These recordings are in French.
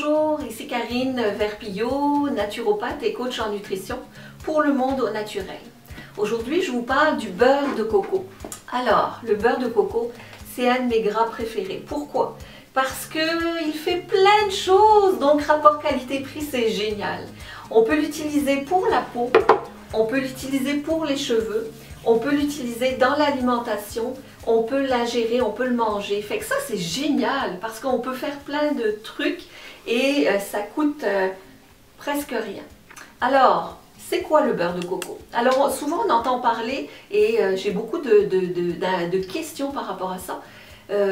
Bonjour, ici Karine Verpillot, naturopathe et coach en nutrition pour le monde au naturel. Aujourd'hui, je vous parle du beurre de coco. Alors, le beurre de coco, c'est un de mes gras préférés. Pourquoi? Parce qu'il fait plein de choses, donc rapport qualité-prix, c'est génial. On peut l'utiliser pour la peau, on peut l'utiliser pour les cheveux, on peut l'utiliser dans l'alimentation, on peut l'ingérer, on peut le manger. Fait que ça, c'est génial parce qu'on peut faire plein de trucs et ça coûte presque rien. Alors, c'est quoi le beurre de coco? Alors, souvent on entend parler et j'ai beaucoup de questions par rapport à ça.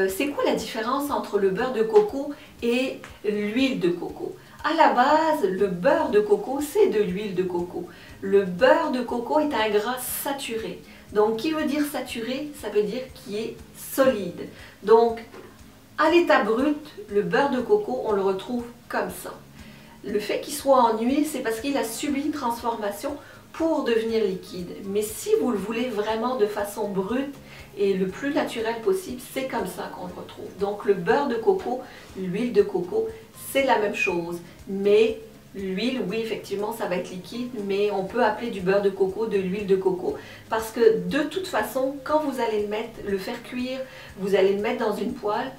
C'est quoi la différence entre le beurre de coco et l'huile de coco? À la base, le beurre de coco, c'est de l'huile de coco. Le beurre de coco est un gras saturé. Donc, qui veut dire saturé? Ça veut dire qui est solide. Donc, à l'état brut, le beurre de coco, on le retrouve comme ça. Le fait qu'il soit en huile, c'est parce qu'il a subi une transformation pour devenir liquide. Mais si vous le voulez vraiment de façon brute et le plus naturel possible, c'est comme ça qu'on le retrouve. Donc le beurre de coco, l'huile de coco, c'est la même chose. Mais l'huile, oui, effectivement, ça va être liquide, mais on peut appeler du beurre de coco de l'huile de coco. Parce que de toute façon, quand vous allez le faire cuire, vous allez le mettre dans une poêle,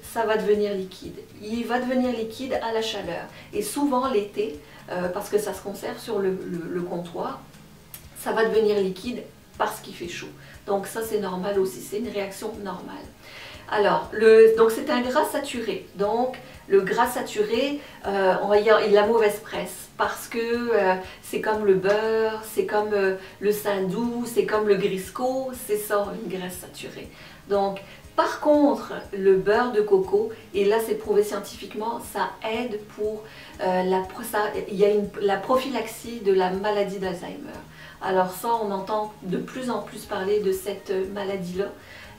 ça va devenir liquide. Il va devenir liquide à la chaleur. Et souvent l'été, parce que ça se conserve sur le comptoir, ça va devenir liquide parce qu'il fait chaud. Donc ça c'est normal aussi, c'est une réaction normale. Alors, donc c'est un gras saturé. Donc le gras saturé, il a la mauvaise presse parce que c'est comme le beurre, c'est comme le saindoux, c'est comme le Grisco, c'est ça une graisse saturée. Donc par contre, le beurre de coco, et là c'est prouvé scientifiquement, ça aide pour la prophylaxie de la maladie d'Alzheimer. Alors ça, on entend de plus en plus parler de cette maladie-là.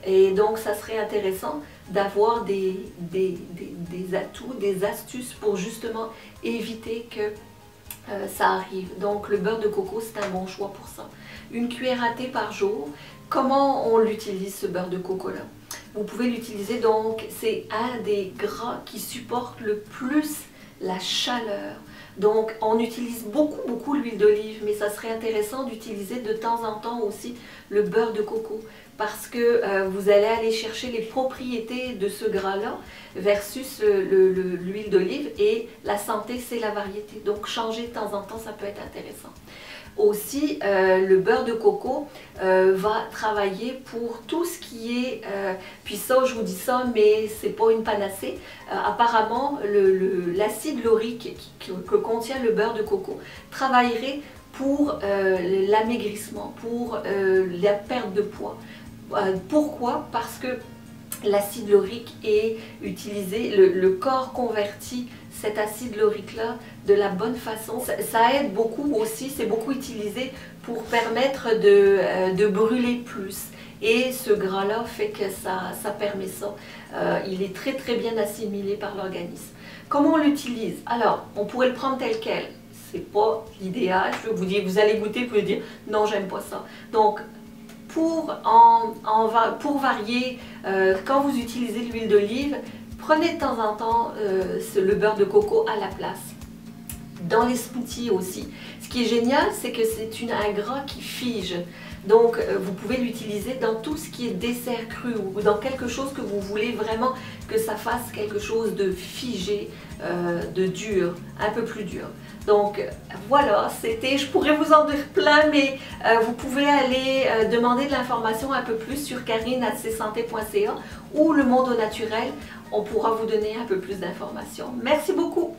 Et donc ça serait intéressant d'avoir des atouts, des astuces pour justement éviter que ça arrive. Donc le beurre de coco, c'est un bon choix pour ça. Une cuillère à thé par jour. Comment on l'utilise ce beurre de coco-là? Vous pouvez l'utiliser, donc c'est un des gras qui supporte le plus la chaleur. Donc on utilise beaucoup l'huile d'olive, mais ça serait intéressant d'utiliser de temps en temps aussi le beurre de coco parce que vous allez aller chercher les propriétés de ce gras-là versus l'huile d'olive, et la santé c'est la variété. Donc changer de temps en temps, ça peut être intéressant. Aussi, le beurre de coco va travailler pour tout ce qui est, puis ça je vous dis ça, mais c'est pas une panacée, apparemment l'acide laurique que contient le beurre de coco travaillerait pour l'amaigrissement, pour la perte de poids. Pourquoi? Parce que l'acide laurique est utilisé, le corps convertit cet acide laurique-là de la bonne façon. Ça aide beaucoup aussi, c'est beaucoup utilisé pour permettre de brûler plus. Et ce gras-là fait que ça permet ça. Il est très bien assimilé par l'organisme. Comment on l'utilise? Alors, on pourrait le prendre tel quel. C'est pas l'idéal. Je vous dis, vous allez goûter, vous pouvez dire non, j'aime pas ça. Donc, pour varier, quand vous utilisez l'huile d'olive, prenez de temps en temps le beurre de coco à la place. Dans les smoothies aussi. Ce qui est génial, c'est que c'est un gras qui fige. Donc, vous pouvez l'utiliser dans tout ce qui est dessert cru ou dans quelque chose que vous voulez vraiment que ça fasse quelque chose de figé, de dur, un peu plus dur. Donc voilà, je pourrais vous en dire plein, mais vous pouvez aller demander de l'information un peu plus sur karine@csanté.ca ou Le Monde au Naturel. On pourra vous donner un peu plus d'informations. Merci beaucoup!